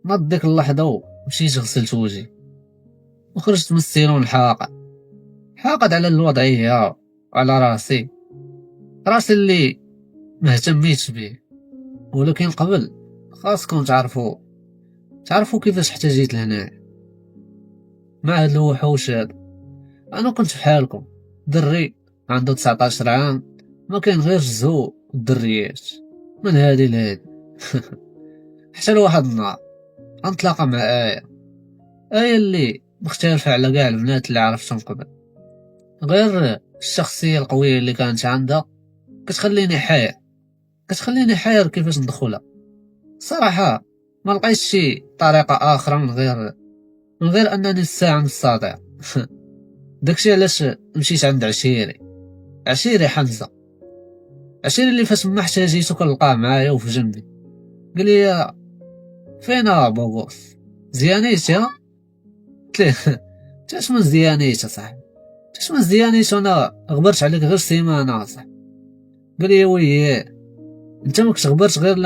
ناض ديك اللحظة ومشيت غسلت وجهي وخرجت من السيلون حاقد على الوضعية وعلى راسي اللي ما اهتميتش بيه. ولكن قبل خاصكم تعرفوا كيفاش احتاجيت لهنا مع هاد الوحوش هاد. انا كنت بحالكم، دري عنده 19 عام، ما كاين غير الزهو والدريات من هادي لهادي. حتى لواحد النهار غنتلاقى مع آية اللي مختلفة على كاع البنات اللي عرفتهم قبل، غير الشخصية القوية اللي كانت عندها كتخليني حير كيفاش ندخلها. صراحة ما لقيتش شي طريقة أخرى من غير أنني نستعمل الساطع. داكشي علاش مشيت عند عشيري حمزة. عشيري اللي فاش ما احتاجيتو كنلقاه معايا وفي جنبي. قال لي فينا بوغوس زيانيتي ها؟ قلت له تاش من زيانيتي صاحبي، تاش من زيانيتي، انا غبرت عليك غير سيمانه صاحبي. قال لي وي انت ما كنت غبرت غير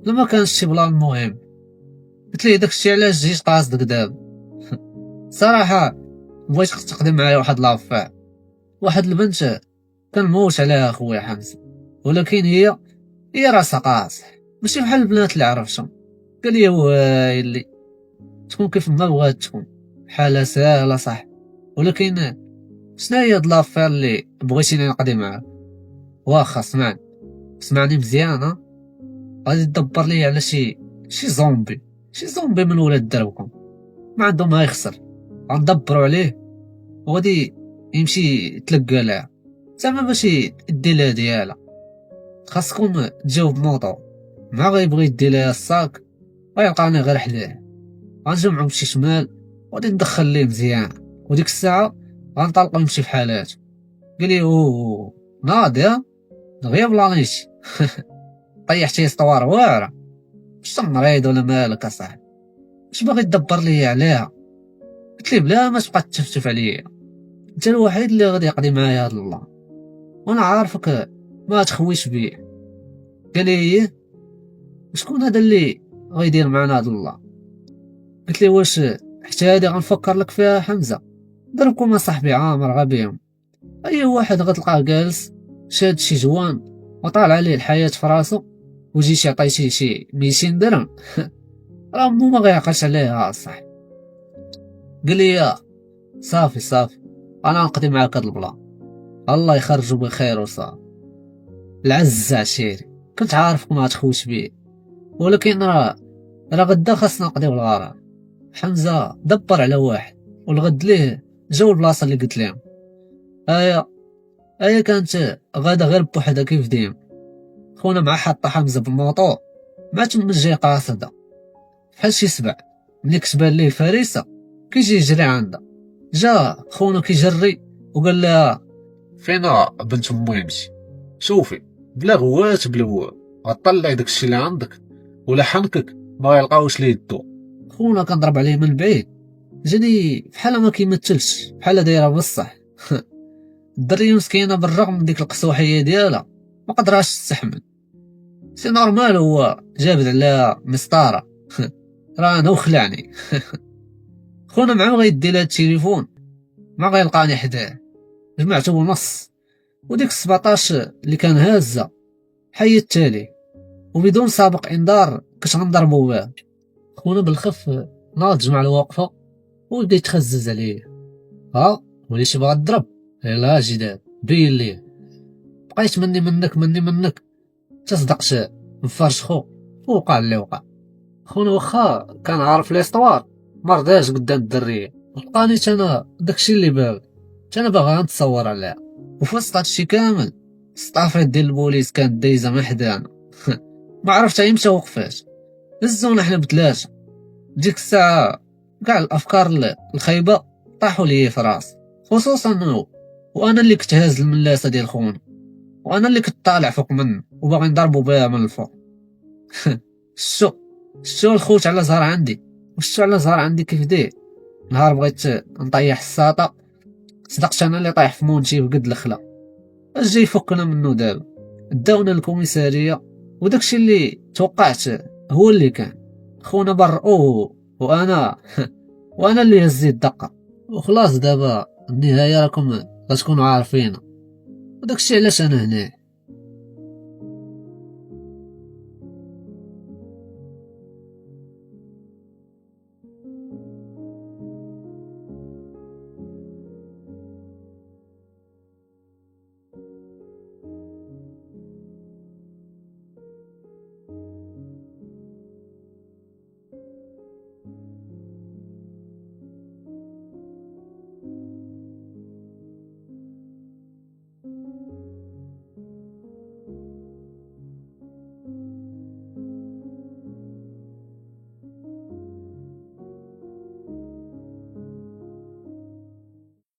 لما كانش شي بلان مهم. قلت ليه داكشي علاش جيت قاصدك دابا. صراحه بغيتك تقدم معايا واحد البنت كنموت عليها اخويا حمزه، ولكن هي راسها قاصح ماشي بحال البنات اللي عرفتهم. قال لي وايلي تكون كيف ما بغات تكون، حالة ساهله صح، ولكن شناهي هاد لافير اللي بغيتيني نقضي معاك؟ واخا سمعني مزيان ها؟ غادي تدبر لي على شي زومبي من ولاد دربكم ما عندهم ما يخسر، غندبروا عليه وغادي يمشي يتلقى لها زعما باش يدي لها ديالها. خاصكم تجاوب موطو، ما غيبغي يدي لها الصاك غيلقاني غير حداه، غنجمعو بشي شمال وغادي ندخل ليه مزيان، وديك الساعه غنطلقو يمشي في حالاته. قال لي ناضي دغيا بلانيتي. طيحتي سطوار واعره، واش مريض ولا مالك اصاحبي؟ واش باغي تدبر لي عليها؟ قلت لي بلا ما تبقى تشفتف عليا، انت الوحيد اللي غادي يقضي معايا هاد الله، وانا عارفك ما تخويش بيه. قال لي وشكون هذا اللي غيدير معنا هاد الله؟ قلت لي واش حتى هادي غنفكر لك فيها حمزه؟ ضربكم صاحبي عامر غبيهم، اي واحد غتلقاه جالس شاد شي جوان وطالع عليه الحياه في راسو وجيتي عطيتيه شي 200 درهم راه مو ما غيعقلش عليها صح. قال لي صافي انا نقضي معاك هاد البلا، الله يخرجو بخير وصافي. العز عشيري كنت عارفك ما تخوش بيه، ولكن راه غدا خاصنا نقضيو الغرض. حمزه دبر على واحد والغد ليه جاو البلاصه اللي قلت لهم. ايا كانت غادا غير بوحدها كيف ديما، خونا مع حاطه حمزه بالموطور ما تم جاي قاصده بحال شي سبع، ملي كتبان ليه فريسه كيجي يجري عندها. جا خونا كيجري وقال لها فينا بنت مهمتي، شوفي بلا غوات بلا هو غطلعي داكشي اللي عندك ولا حنكك ما غيلقاوش ليه الضو. خونا كنضرب عليه من بعيد، جاني بحال ما كيمثلش، بحال دايره بصح. الدريه مسكينه بالرغم من ديك القسوحيه ديالها ما قدراش تستحمل، سي نورمال هو جابد على مسطاره. راه انا وخلعني. خونا مع غيدي لها التليفون ما غيلقاني حداه، جمعته ونص وديك 17 اللي كان هازه حي التالي وبدون سابق انذار كنت غنضربو بها. خونا بالخف ناض جمع الوقفه وبدا يتخزز عليه. وليتي باغا تضرب؟ يلا جي دابا بين ليه. بقيت منك تصدقت مفرش خو ووقع اللي وقع. خونا واخا كان عارف ليستوار مرضاش قدام الدريه، لقاني انا داكشي اللي باغي، انا باغا نتصور عليها. وفي وسط هادشي كامل السطافيت ديال البوليس كانت دايزه من حدانا. ما عرفت ايمتى وقفات، هزونا حنا بثلاثه. ديك الساعه كاع الافكار الخايبه طاحوا لي في راسي، خصوصا وانا اللي كنت هاز الملاسه ديال خونا، وانا اللي كنت طالع فوق منه وباغي نضربو بها من الفوق. شتو الخوت على زهر عندي، وشتو على زهر عندي كيف داير. نهار بغيت نطيح الساطه صدقت انا اللي طايح في مونتي بقد الخلا. اش جاي فكنا منه دابا؟ داونا للكوميساريه وداكشي اللي توقعت هو اللي كان. خونا برؤوه وانا وانا اللي هزيت الدقه. وخلاص دابا النهايه راكم غتكونوا عارفين، وداكشي علاش انا هنا.